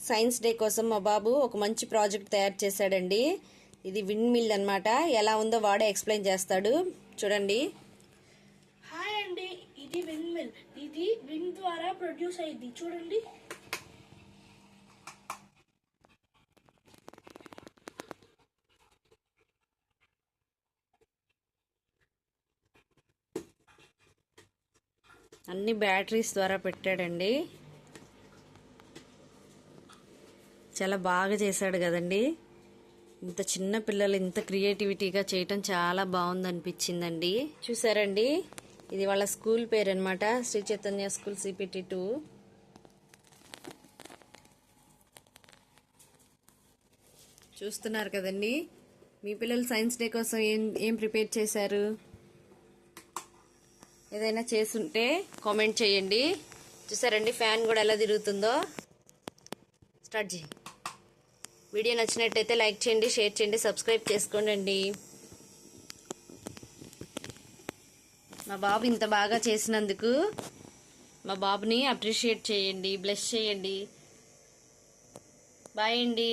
Science day కోసం మా బాబు ఒక మంచి ప్రాజెక్ట్ తయారు చేశాడండి. ఇది విండ్ మిల్ అన్నమాట. ఎలా ఉందో వాడే ఎక్స్ప్లెయిన్ చేస్తాడు, చూడండి. హాయ్ అండి, ఇది విండ్ మిల్. ఇది విండ్ ద్వారా ప్రొడ్యూస్ అయ్యింది, చూడండి. అన్ని బ్యాటరీస్ ద్వారా పెట్టాడండి. చాలా బాగా చేశాడు కదండి. ఇంత చిన్న పిల్లలు ఇంత క్రియేటివిటీగా చేయటం చాలా బాగుంది అనిపించిందండి. చూసారండి, ఇది వాళ్ళ స్కూల్ పేరు అనమాట, శ్రీ చైతన్య స్కూల్ CPT 2. చూస్తున్నారు కదండి. మీ పిల్లలు సైన్స్ డే కోసం ఏం ప్రిపేర్ చేశారు? ఏదైనా చేసుంటే కామెంట్ చేయండి. చూసారండి, ఫ్యాన్ కూడా ఎలా తిరుగుతుందో. స్టార్ట్ చేయి. వీడియో నచ్చినట్టయితే లైక్ చేయండి, షేర్ చేయండి, సబ్స్క్రైబ్ చేసుకోండి. మా బాబు ఇంత బాగా చేసినందుకు మా బాబుని అప్రిషియేట్ చేయండి, బ్లెస్ చేయండి. బాయ్ అండి.